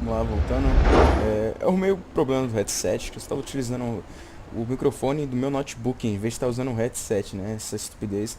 Vamos lá, voltando. Eu arrumei o problema do headset, que eu estava utilizando o microfone do meu notebook, em vez de estar usando o headset, né? Essa estupidez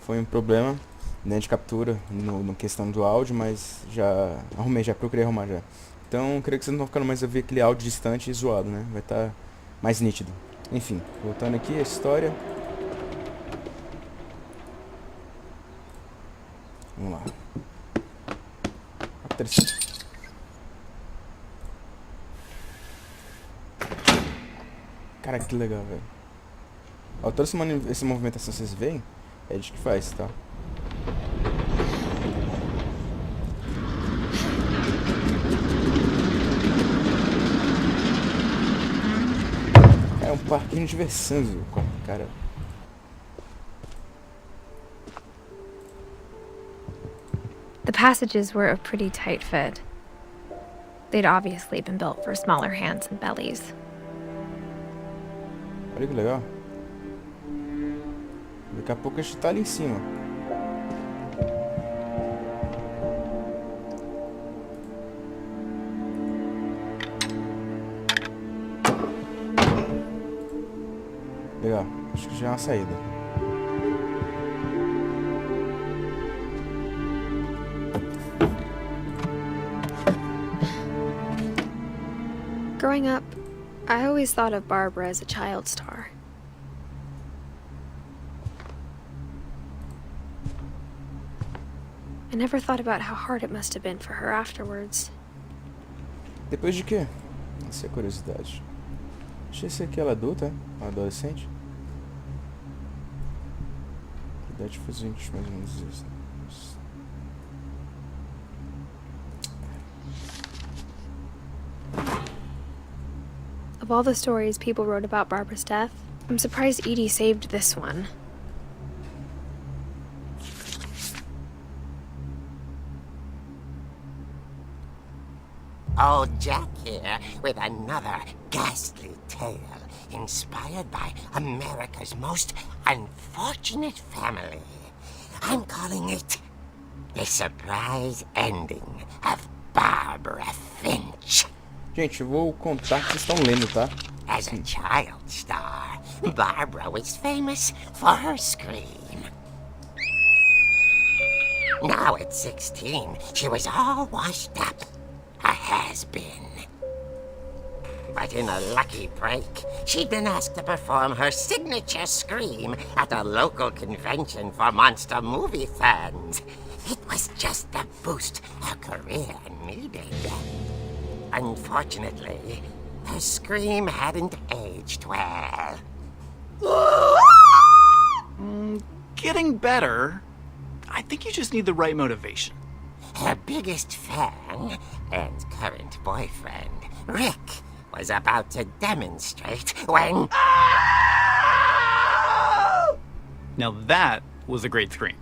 foi um problema, né, de captura no questão do áudio, mas já arrumei, já procurei arrumar já. Então, creio que vocês não estão ficando mais a ouvir aquele áudio distante e zoado, né? Vai estar mais nítido. Enfim, voltando aqui a história. Vamos lá. Cara, que legal, velho. Ó, toda essa movimentação vocês veem, é Edith que faz, tá? É um parquinho de diversão, viu? Cara. The passages were a pretty tight fit. They'd obviously been built for smaller hands and bellies. Olha que legal. Daqui a pouco a gente tá ali em cima. Legal, acho que já é uma saída. Growing up, I always thought of Barbara as a child star. I never thought about how hard it must have been for her afterwards. Depois de quê? Essa é a curiosidade. Achei esse aqui ela adulta, é? Uma adolescente? Que idade foi 20, mais ou menos isso. Of all the stories people wrote about Barbara's death, I'm surprised Edie saved this one. Old Jack here with another ghastly tale inspired by America's most unfortunate family. I'm calling it The Surprise Ending of Barbara Finch. Gente, eu vou contar que vocês estão lendo, tá? As a child star, Barbara was famous for her scream. Now at 16, she was all washed up. A has-been. But in a lucky break, she'd been asked to perform her signature scream at a local convention for monster movie fans. It was just the boost her career needed. Unfortunately, her scream hadn't aged well. Getting better. I think you just need the right motivation. Her biggest fan and current boyfriend, Rick, was about to demonstrate when... Now that was a great scream.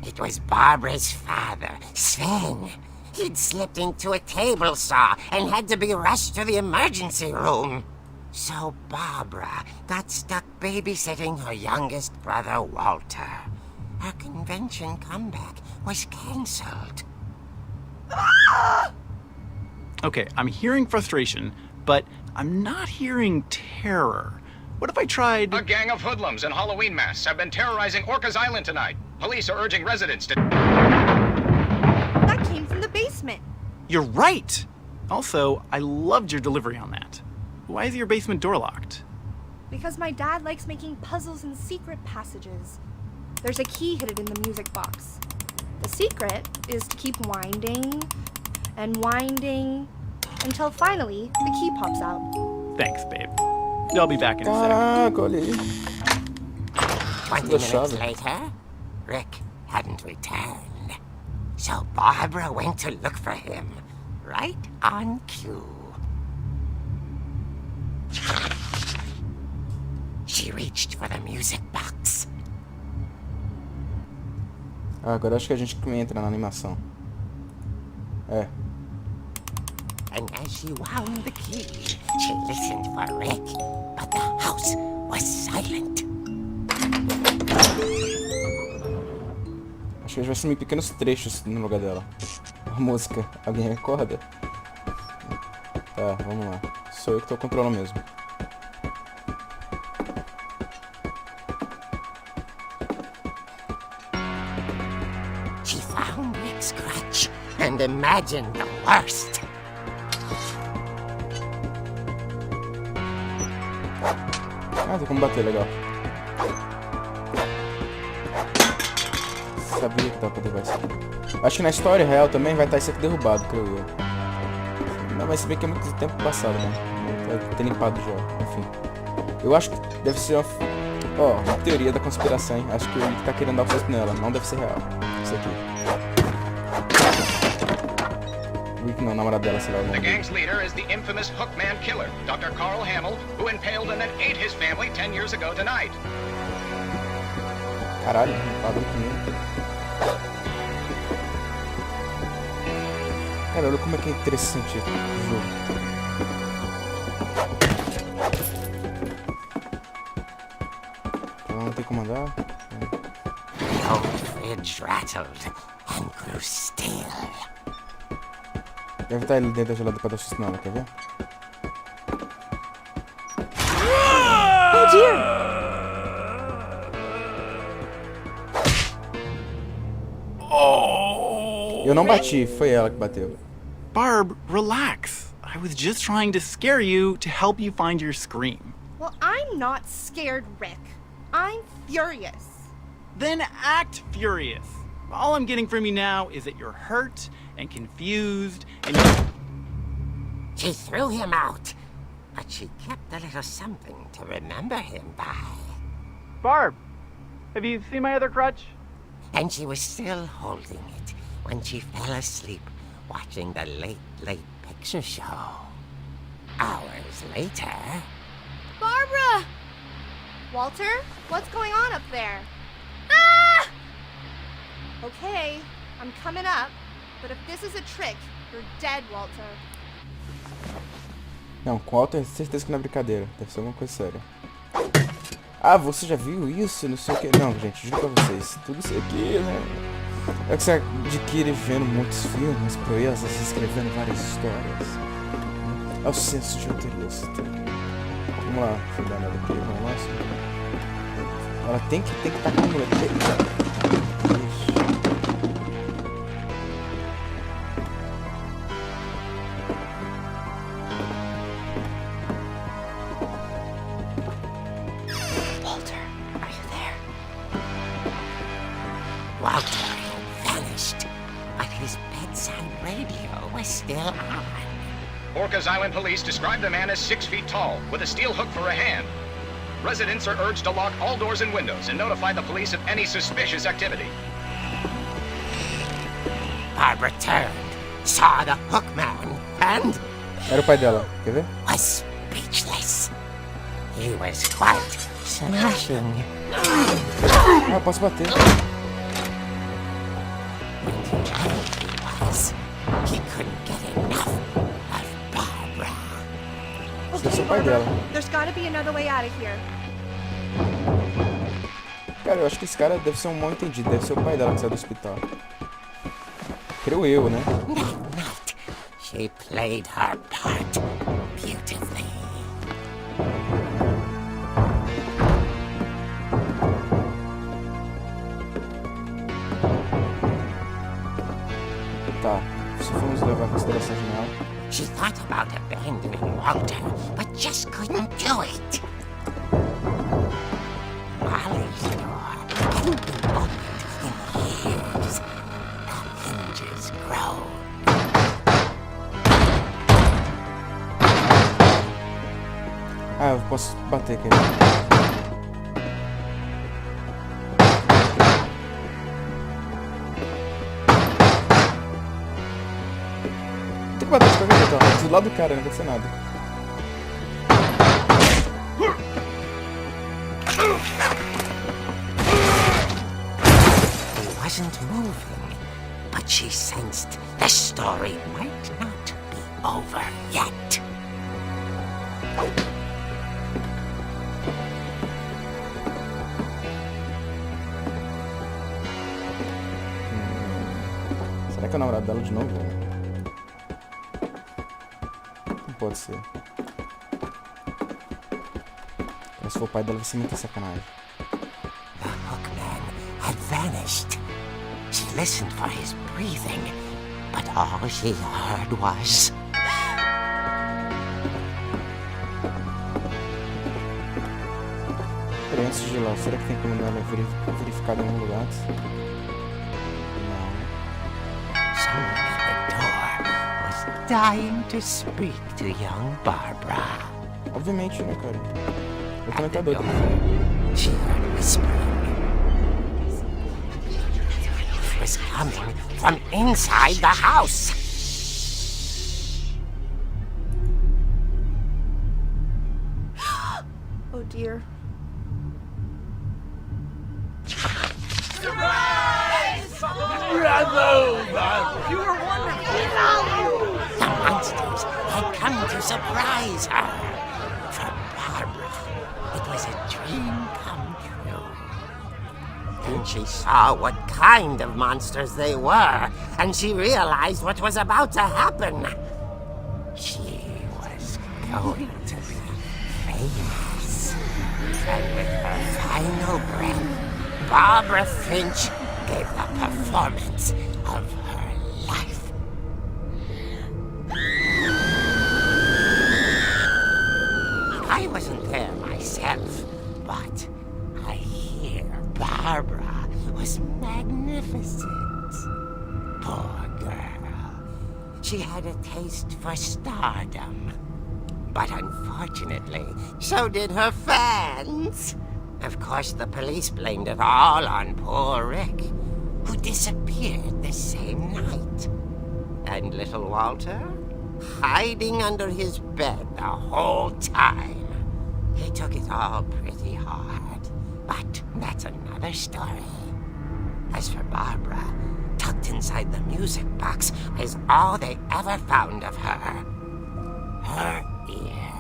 It was Barbara's father, Sven. He'd slipped into a table saw and had to be rushed to the emergency room. So Barbara got stuck babysitting her youngest brother, Walter. Her convention comeback was cancelled. Okay, I'm hearing frustration, but I'm not hearing terror. What if I tried... A gang of hoodlums in Halloween masks have been terrorizing Orcas Island tonight. Police are urging residents to... That came from the basement. You're right! Also, I loved your delivery on that. Why is your basement door locked? Because my dad likes making puzzles and secret passages. There's a key hidden in the music box. The secret is to keep winding and winding until finally the key pops out. Thanks, babe. I'll be back in a sec. Caraca, olha aí. 20 minutes later, Rick hadn't returned. So Barbara went to look for him, right on cue. She reached for the music box. Agora acho que a gente entra na animação. É. And as she wound the key, she listened for Rick, but the house was silent. Acho que vai sumir pequenos trechos no lugar dela. A música, alguém recorda? Tá, vamos lá. Sou eu que tô controlando mesmo. She found Rick's crutch and imagined the worst. Ah, tem como bater, legal. Sabia que dava pra derrubar isso aqui. Acho que na história real também vai estar isso aqui derrubado, creio eu. Não, mas se bem que é muito tempo passado, né? Vai ter limpado já, enfim. Eu acho que deve ser uma... Ó, uma teoria da conspiração, hein? Acho que o Edith tá querendo dar o susto nela. Não deve ser real. Isso aqui. O Edith não, o namorado dela, sei lá. The gang's leader is the infamous Hookman killer, Dr. Carl Hamill, who impaled and then ate his family 10 years ago tonight. Caralho, parou comigo. Cara, olha como é que é interessante o jogo. Não tem como andar. The old fridge rattled and grew still. Deve estar ali dentro da geladeira pra dar susto nela, quer ver? Oh dear! Eu não bati, foi ela que bateu. Barb, relax. I was just trying to scare you to help you find your scream. Well, I'm not scared, Rick. I'm furious. Then act furious. All I'm getting from you now is that you're hurt and confused and She threw him out, but she kept a little something to remember him by. Barb, have you seen my other crutch? And she was still holding it when she fell asleep watching the late picture show. Hours later... Barbara! Walter, what's going on up there? Ah! Okay, I'm coming up, but if this is a trick, you're dead, Walter. Não, com alta certeza que não é brincadeira. Deve ser alguma coisa séria. Ah, você já viu isso? Não sei o que. Não, gente, juro pra vocês. Tudo isso aqui, né? É que você adquire vendo muitos filmes, proezas, escrevendo várias histórias. É o senso de roteirista. Vamos lá, deixa eu dar uma olhada aqui, vamos lá. Ela tem que estar com a mulher. Walter, are you there? Walter had vanished, but his bedside radio was still on. Orcas Island police describe the man as 6 feet tall, with a steel hook for a hand. Residents are urged to lock all doors and windows and notify the police of any suspicious activity. Barbara turned, saw the hookman, and Era o pai dela, quer ver? was speechless. He was quite smashing. Ah, eu posso bater. He couldn't get enough of Barbara. Esse é o pai dela. There's gotta be another way out of here. Cara, eu acho que esse cara deve ser um mal entendido. Deve ser o pai dela que saiu do hospital. Creio eu, né? That night, she played her part beautifully. Tá, se formos levar em consideração final. She thought about abandoning Walter, but just couldn't do it. Molly's door hadn't been opened in years. The hinges groaned. Ah, eu posso bater aqui. Tem que bater de qualquer jeito, ó. Do lado do cara, não aconteceu nada. He wasn't moving, but she sensed the story might not be over yet. Será que é o namorado dela de novo? pode ser. Mas se for o pai dela, vai ser muita sacanagem. The hookman had vanished. She listened for his breathing, but all she heard was... Peraí, antes de ir lá, será que tem como dar ela verificada em algum lugar? Someone at the door was dying to speak to young Barbara. Obviamente, né, cara? Eu também tá doido. She heard whispering. It was coming from inside the house. Oh dear. The monsters had come to surprise her. For Barbara, it was a dream come true. Then she saw what kind of monsters they were, and she realized what was about to happen. She was going to be famous. And with her final breath, Barbara Finch gave the performance of her life. I wasn't there myself, but I hear Barbara was magnificent. Poor girl. She had a taste for stardom. But unfortunately, so did her fans. Of course, the police blamed it all on poor Rick, who disappeared the same night. And little Walter, hiding under his bed the whole time. He took it all pretty hard, but that's another story. As for Barbara, tucked inside the music box is all they ever found of her. Her ear.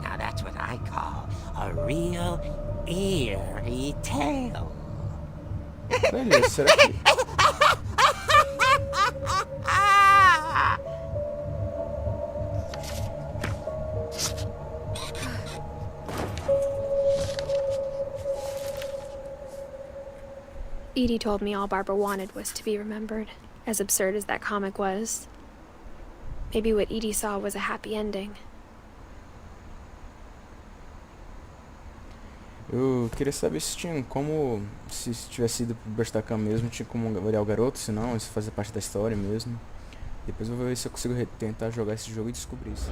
Now that's what I call a real eerie tale. Velho, será que... Edie told me all Barbara wanted was to be remembered, as absurd as that comic was. Maybe what Edie saw was a happy ending. Eu queria saber se tinha como, se tivesse ido pro berço da cama mesmo, tinha como olhar o garoto, se não, isso fazia parte da história mesmo. Depois eu vou ver se eu consigo tentar jogar esse jogo e descobrir isso.